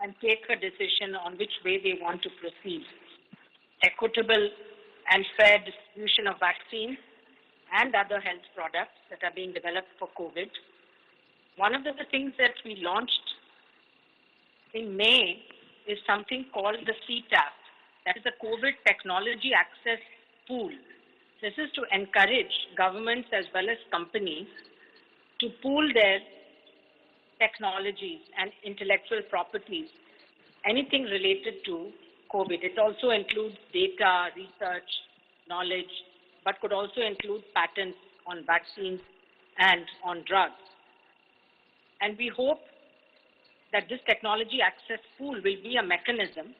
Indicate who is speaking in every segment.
Speaker 1: and take a decision on which way they want to proceed. Equitable and fair distribution of vaccines and other health products that are being developed for COVID. One of the things that we launched in May is something called the CTAP, that is a COVID Technology Access Pool. This is to encourage governments as well as companies to pool their technologies and intellectual properties, anything related to COVID. It also includes data, research, knowledge, but could also include patents on vaccines and on drugs. And we hope that this technology access pool will be a mechanism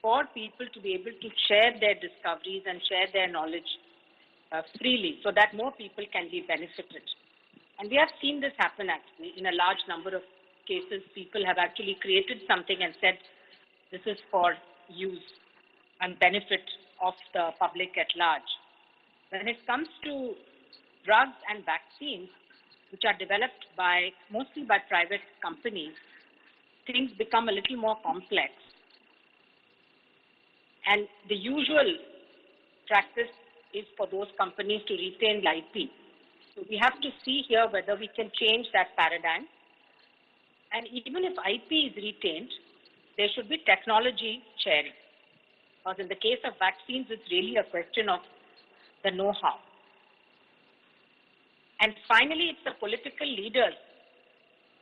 Speaker 1: for people to be able to share their discoveries and share their knowledge freely, so that more people can be benefited. And we have seen this happen actually in a large number of cases. People have actually created something and said, this is for use and benefit of the public at large. When it comes to drugs and vaccines, which are developed mostly by private companies, things become a little more complex. And the usual practice is for those companies to retain IP. So we have to see here whether we can change that paradigm. And even if IP is retained, there should be technology sharing. Because in the case of vaccines, it's really a question of the know-how. And finally, it's the political leaders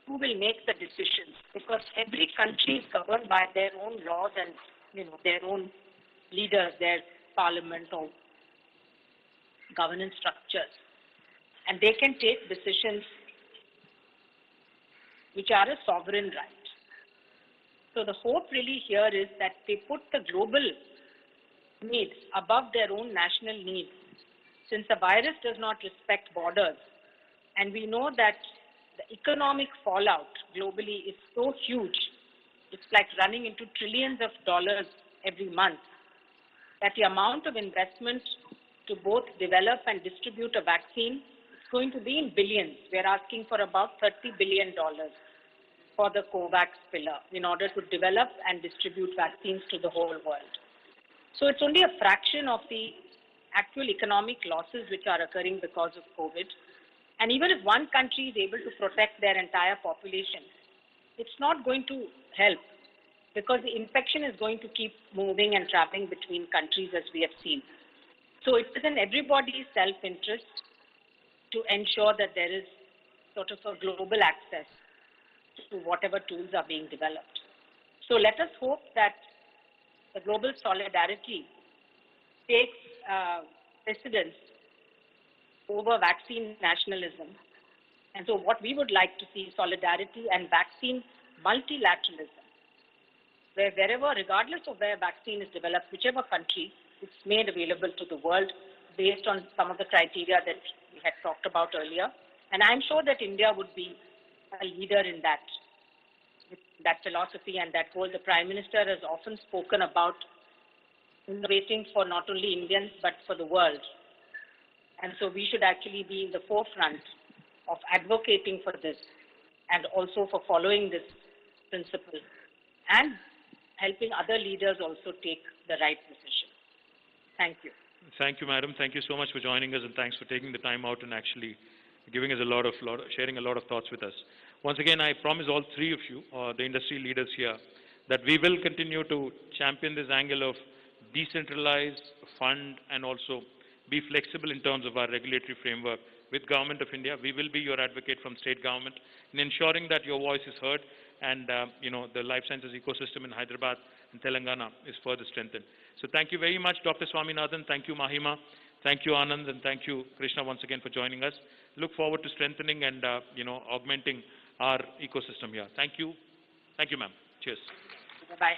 Speaker 1: who will make the decisions, because every country is governed by their own laws and their own leaders, their parliament or governance structures. And they can take decisions which are a sovereign right. So the hope really here is that they put the global needs above their own national needs, since the virus does not respect borders. And we know that the economic fallout globally is so huge, it's like running into trillions of dollars every month, that the amount of investment to both develop and distribute a vaccine is going to be in billions. We're asking for about $30 billion for the COVAX pillar in order to develop and distribute vaccines to the whole world. So it's only a fraction of the actual economic losses which are occurring because of COVID. And even if one country is able to protect their entire population, it's not going to help, because the infection is going to keep moving and traveling between countries, as we have seen. So it is in everybody's self-interest to ensure that there is sort of a global access to whatever tools are being developed. So let us hope that the global solidarity takes precedence over vaccine nationalism. And so what we would like to see is solidarity and vaccine multilateralism, where wherever, regardless of where vaccine is developed, whichever country, it's made available to the world based on some of the criteria that we had talked about earlier. And I'm sure that India would be a leader in that philosophy and that goal. The Prime Minister has often spoken about innovating for not only Indians, but for the world. And so we should actually be in the forefront of advocating for this and also for following this principle and helping other leaders also take the right decision. Thank you.
Speaker 2: Thank you, madam. Thank you so much for joining us, and thanks for taking the time out and actually giving us sharing a lot of thoughts with us. Once again, I promise all three of you, the industry leaders here, that we will continue to champion this angle of decentralize, fund, and also be flexible in terms of our regulatory framework with Government of India. We will be your advocate from state government in ensuring that your voice is heard and the life sciences ecosystem in Hyderabad and Telangana is further strengthened. So thank you very much, Dr. Swaminathan. Thank you, Mahima. Thank you, Anand, and thank you, Krishna, once again for joining us. Look forward to strengthening and augmenting our ecosystem here. Thank you. Thank you, ma'am. Cheers.
Speaker 1: Bye-bye.